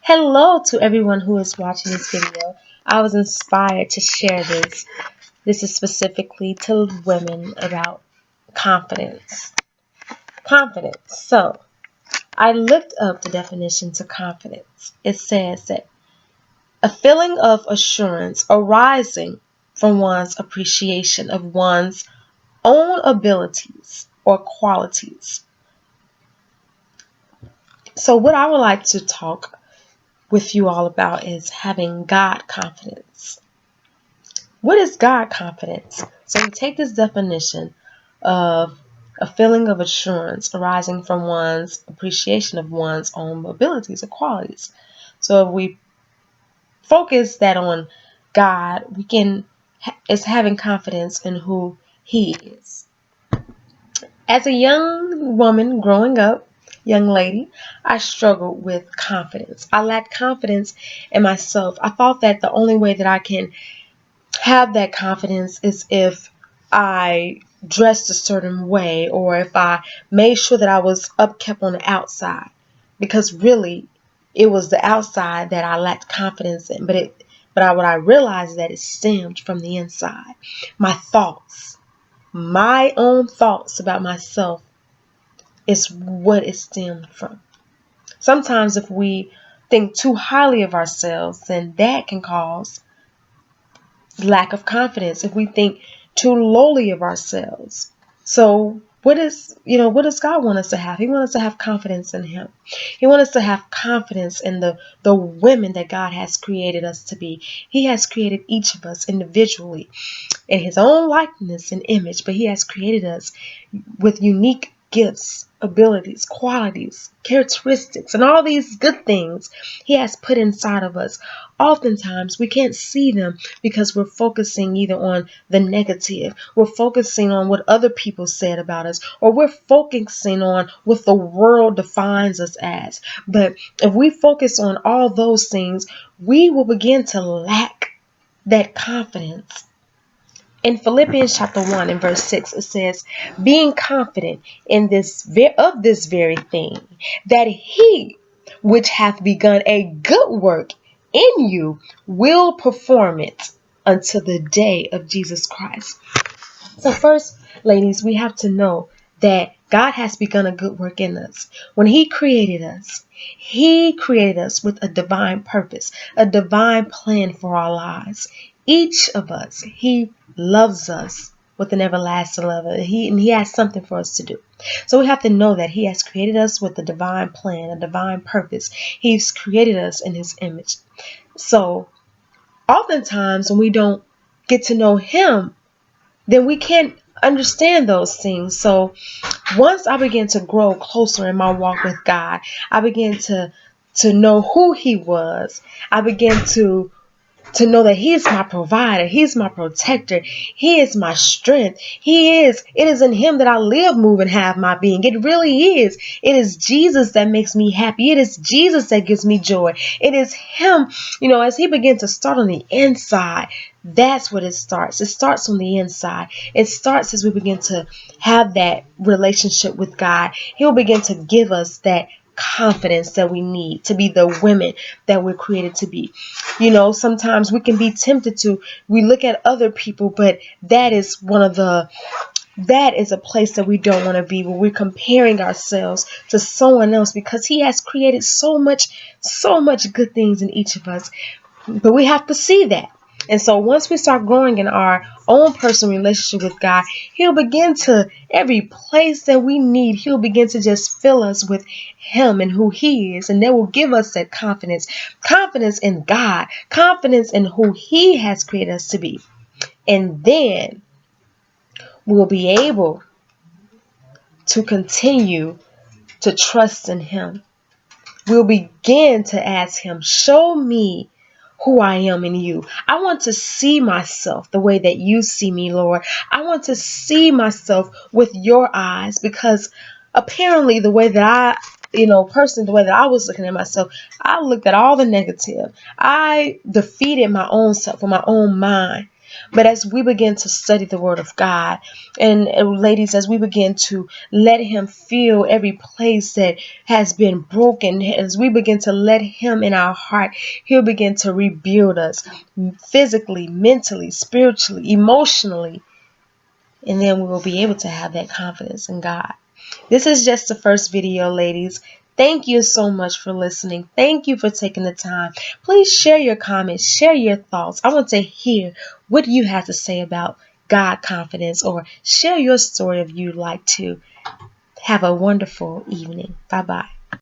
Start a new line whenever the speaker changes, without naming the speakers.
Hello to everyone who is watching this video. I was inspired to share this. This is specifically to women about confidence. Confidence. So, I looked up the definition to confidence. It says that a feeling of assurance arising from one's appreciation of one's own abilities or qualities. So, what I would like to talk with you all about is having God confidence. What is God confidence? So we take this definition of a feeling of assurance arising from one's appreciation of one's own abilities or qualities. So if we focus that on God, it's having confidence in who He is. As a young woman growing up, young lady, I struggled with confidence. I lacked confidence in myself. I thought that the only way that I can have that confidence is if I dressed a certain way or if I made sure that I was upkept on the outside, because really it was the outside that I lacked confidence in, what I realized is that it stemmed from the inside. My thoughts, my own thoughts about myself is what it stemmed from. Sometimes if we think too highly of ourselves, then that can cause lack of confidence. If we think too lowly of ourselves. So what does God want us to have? He wants us to have confidence in Him. He wants us to have confidence in the women that God has created us to be. He has created each of us individually in His own likeness and image, but He has created us with unique gifts, abilities, qualities, characteristics, and all these good things He has put inside of us. Oftentimes, we can't see them because we're focusing either on the negative, we're focusing on what other people said about us, or we're focusing on what the world defines us as. But if we focus on all those things, we will begin to lack that confidence. In Philippians chapter 1 and verse 6, it says, being confident in this very thing, that He which hath begun a good work in you will perform it until the day of Jesus Christ. So first, ladies, we have to know that God has begun a good work in us. When He created us with a divine purpose, a divine plan for our lives. Each of us, He loves us with an everlasting love. He has something for us to do. So we have to know that He has created us with a divine plan, a divine purpose. He's created us in His image. So oftentimes when we don't get to know Him, then we can't understand those things. So once I began to grow closer in my walk with God, I began to know who He was. I began to know that He is my provider. He's my protector. He is my strength. It is in Him that I live, move, and have my being. It really is. It is Jesus that makes me happy. It is Jesus that gives me joy. It is Him, as He begins to start on the inside. That's what it starts. It starts on the inside. It starts as we begin to have that relationship with God. He'll begin to give us that confidence that we need to be the women that we're created to be. Sometimes we can be tempted we look at other people, but that is a place that we don't want to be, where we're comparing ourselves to someone else, because He has created so much good things in each of us. But we have to see that. And so once we start growing in our own personal relationship with God, He'll begin to, every place that we need, He'll begin to just fill us with Him and who He is. And that will give us that confidence in God, confidence in who He has created us to be. And then we'll be able to continue to trust in Him. We'll begin to ask Him, show me who I am in You. I want to see myself the way that You see me, Lord. I want to see myself with Your eyes, because apparently the way that the way that I was looking at myself, I looked at all the negative. I defeated my own self with my own mind. But as we begin to study the Word of God, and ladies, as we begin to let Him feel every place that has been broken, as we begin to let Him in our heart, He'll begin to rebuild us physically, mentally, spiritually, emotionally. And then we will be able to have that confidence in God. This is just the first video, ladies. Thank you so much for listening. Thank you for taking the time. Please share your comments, share your thoughts. I want to hear what you have to say about God confidence, or share your story if you'd like to. Have a wonderful evening. Bye-bye.